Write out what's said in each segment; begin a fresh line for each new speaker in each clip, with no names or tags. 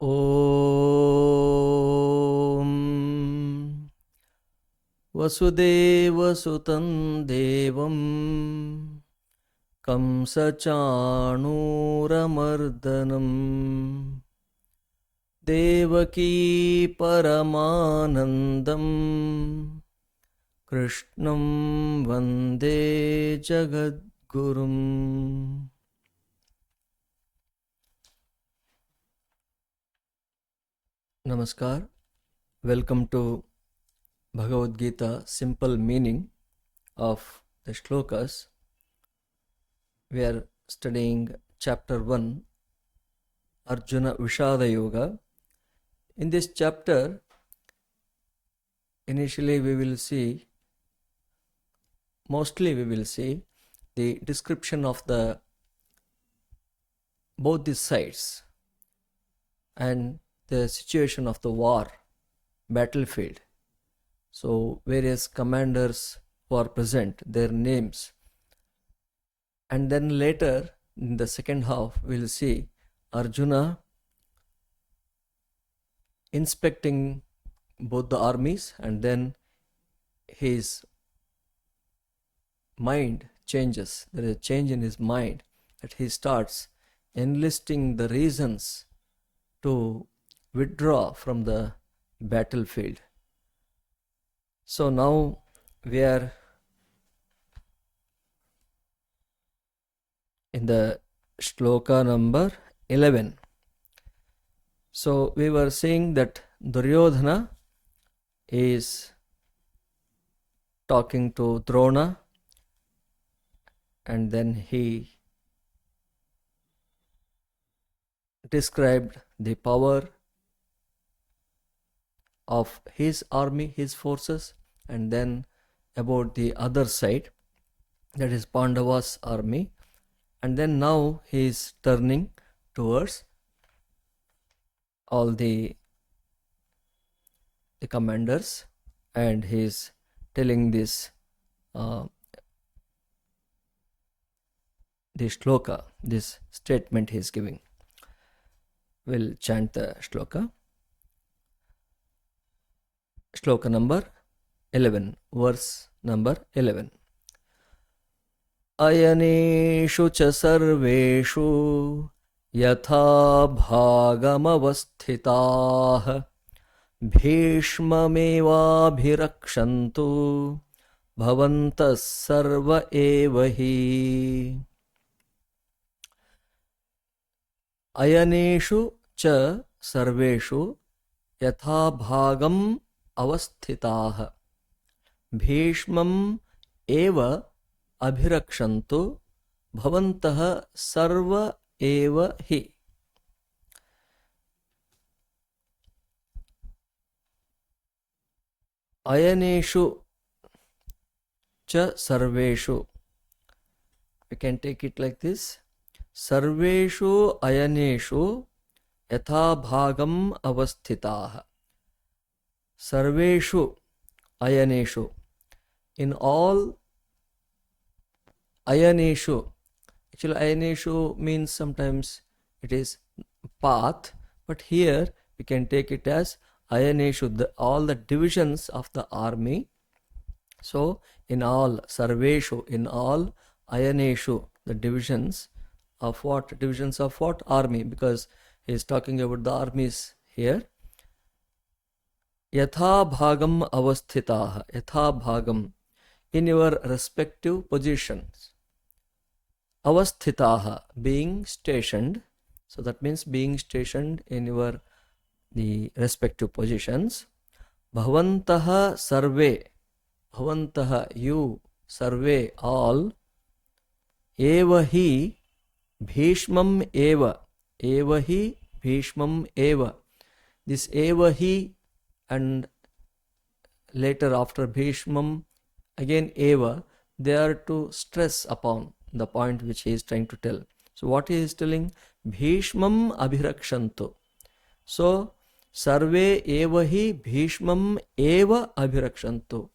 ॐ वसुदेवसुतं देवं कंसचाणूरमर्दनं देवकी परमानन्दं कृष्णं वन्दे जगद्गुरुम्. Namaskar. Welcome to Bhagavad Gita simple meaning of the shlokas. We are studying chapter 1, Arjuna Vishada Yoga. In this chapter, initially mostly we will see the description of both the sides and the situation of the war, battlefield. So various commanders who are present, their names. And then later in the second half we'll see Arjuna inspecting both the armies, and then his mind changes. There is a change in his mind that he starts enlisting the reasons to withdraw from the battlefield. So now we are in the shloka number 11. So we were saying that Duryodhana is talking to Drona, and then he described the power of his army, his forces, and then about the other side, that is Pandava's army. And then now he is turning towards all the commanders, and he is telling this the shloka, this statement he is giving. We'll chant the shloka. Shloka number 11, verse number 11. Ayaneshu cha sarveshu yatha bhagamavasthitah bhishmamevabhirakshantu bhavantas sarva evahi. Ayaneshu cha sarveshu yatha bhagam avasthitah bhishmam eva abhirakshantu bhavantah sarva eva hi. Ayaneshu cha sarveshu. We can take it like this. Sarveshu ayaneshu yatha bhagam avasthitah. Sarveshu ayaneshu. In all ayaneshu. Actually, ayaneshu means sometimes it is path, but here we can take it as ayaneshu, all the divisions of the army. So in all sarveshu, in all ayaneshu, the divisions of what? Divisions of what? Army, because he is talking about the armies here. Yatha bhagam avasthitah. Yatha bhagam, in your respective positions. Avasthitaha, being stationed. So that means being stationed in your the respective positions. Bhavantaha sarve. Bhavantaha, you, sarve, all. Eva hi bhishmam eva. Eva hi bhishmam eva. This eva hi, and later after bhishmam again eva, they are to stress upon the point which he is trying to tell. So what he is telling? Bhishmam abhirakshantu. So sarve eva hi bhishmam eva abhirakshantu.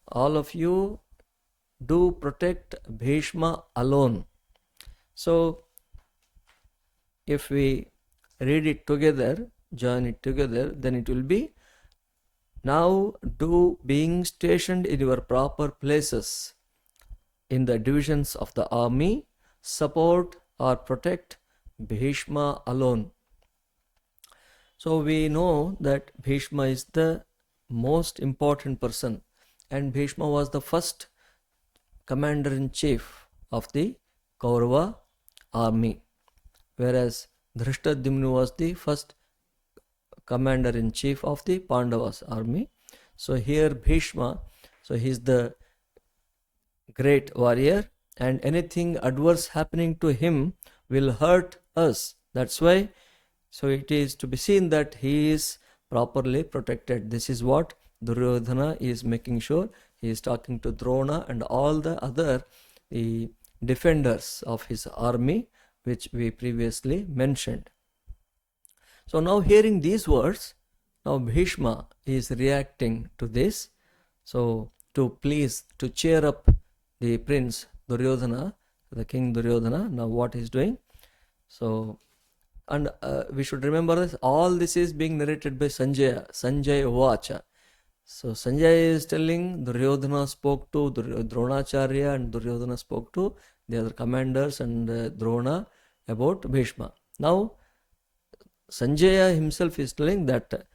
All of you do protect Bhishma alone. So if we read it together, join it together, then it will be, now do being stationed in your proper places in the divisions of the army, support or protect Bhishma alone. So we know that Bhishma is the most important person, and Bhishma was the first commander-in-chief of the Kaurava army, whereas Dhrishtadyumna was the first commander-in-chief of the Pandavas army. So here Bhishma, so he is the great warrior, and anything adverse happening to him will hurt us. That's why, so it is to be seen that he is properly protected. This is what Duryodhana is making sure. He is talking to Drona and all the other defenders of his army, which we previously mentioned. So now hearing these words, now Bhishma is reacting to this. So to cheer up the prince Duryodhana, the king Duryodhana, now what he is doing. So, and we should remember this, all this is being narrated by Sanjaya Vacha. So Sanjaya is telling, Duryodhana spoke to Dronacharya, and Duryodhana spoke to the other commanders and Drona about Bhishma. Now Sanjaya himself is telling that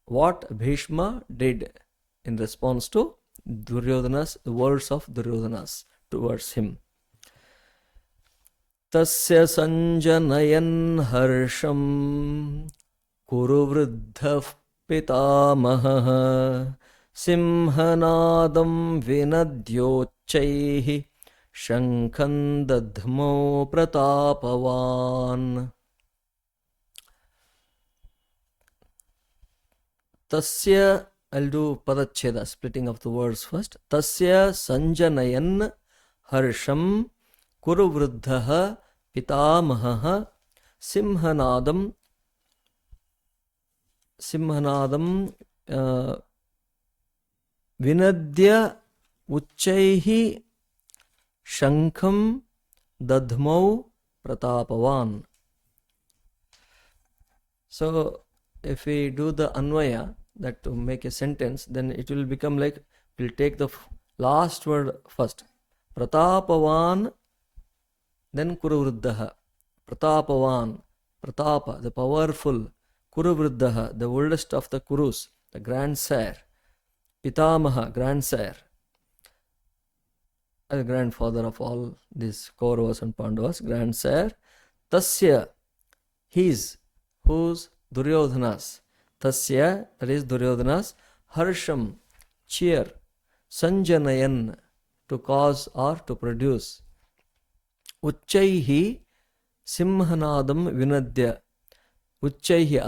what Bhishma did in response to Duryodhana's, the words of Duryodhana's towards him. Tasya sanjanayan harsham kuruvruddha pitamaha simhanadam vinadyochaihi shankhan dadhmo pratapavan. Tasya, I'll do padacheda, splitting of the words first. Tasya sanjanayan harsham kuruvruddha pitamaha simhanadam vinadya uchaihi shankham dadhmau pratapavan. So if we do the anvaya, that to make a sentence, then it will become like, we'll take the last word first. Pratapavan, then Kuruvruddha. Pratapavan, Pratapa, the powerful. Kuruvruddha, the oldest of the Kurus, the grandsire. Pitamaha, grandsire, the grandfather of all these Kauravas and Pandavas, grandsire. Tasya, his, whose, Duryodhana's. Tasya, that is Duryodhana's. Harsham, cheer. Sanjanayan, to cause or to produce. Uchaihi, simhanadam vinadya. Uchaihi,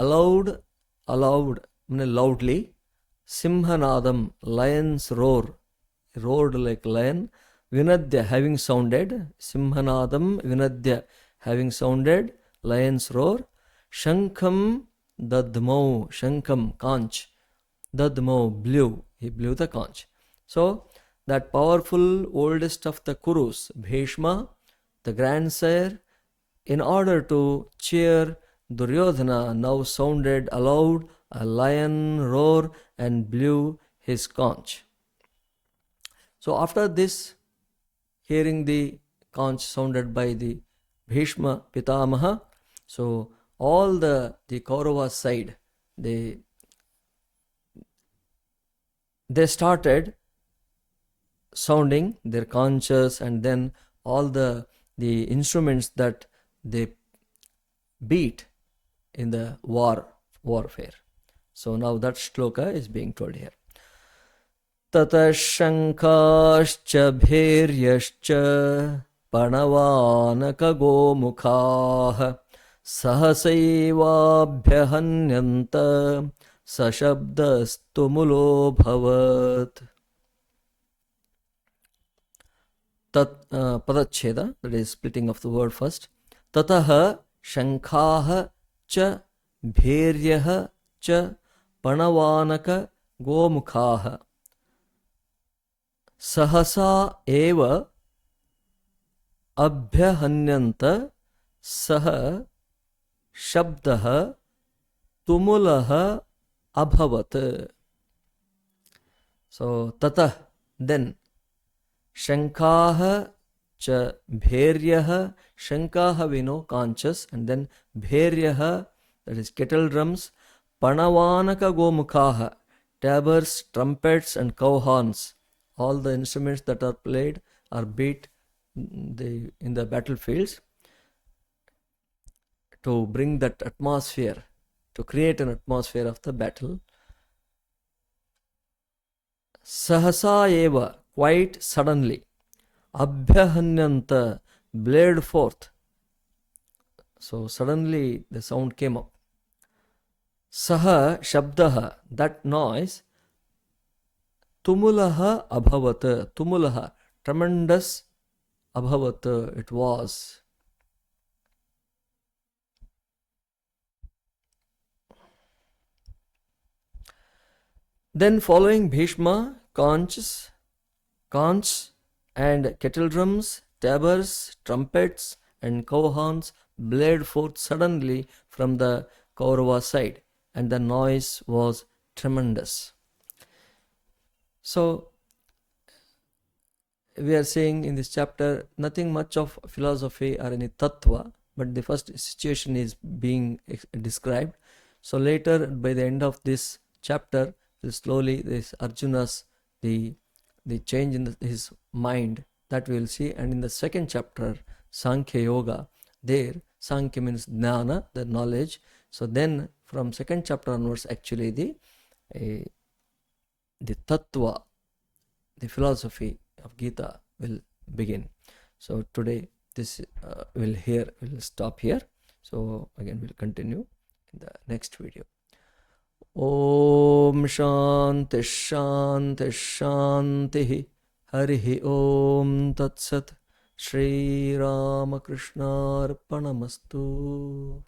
loudly. Simhanadam, lion's roar, roared like lion. Vinadya, having sounded. Simhanadam vinadya, having sounded, lion's roar. Shankham dadmau, shankham, conch. Dadmau, blew, he blew the conch. So that powerful oldest of the Kurus, Bhishma, the grandsire, in order to cheer Duryodhana, now sounded aloud a lion roar and blew his conch. So after this, hearing the conch sounded by the Bhishma Pitamaha, so all the Kaurava side, they started sounding their conches, and then all the instruments that they beat in the warfare. So now that shloka is being told here. Tata shankascha bhairyascha panavanaka gomukha sahasaivaabhyahanyanta sashabdastu bhavat. Padacheda, that is splitting of the word first. Tataha shankhaha cha bhairyaha cha panavanaka gomukhaha sahasa eva abhyahanyanta saha shabdaha Tumulaha abhavat. So tatah, then, Shankaha cha bheryaha. Shankaha we know, conches, and then bheryaha, that is kettle drums. Panavanaka gomukhaha, tabors, trumpets, and cow horns. All the instruments that are played or beat in the battlefields to bring that atmosphere, to create an atmosphere of the battle. Sahasa eva, quite suddenly. Abhyahanyanta, blade forth. So suddenly the sound came up. Saha shabdaha, that noise. Tumulaha abhavat, tumulaha, tremendous. Abhavat, it was. Then following Bhishma, conches and kettle drums, tabors, trumpets, and cow horns blared forth suddenly from the Kaurava side, and the noise was tremendous. So, we are saying in this chapter nothing much of philosophy or any tattva, but the first situation is being described. So later, by the end of this chapter, slowly this Arjuna's the change in his mind, that we will see. And in the second chapter, Sankhya Yoga, there Sankhya means jnana, the knowledge. So then from second chapter onwards, actually the tattva, the philosophy of Gita will begin. So today this will stop here. So again we'll continue in the next video. Om Shanti Shanti Shanti. Harihi Om Tat Sat. Shri Ramakrishna Arpanamastu.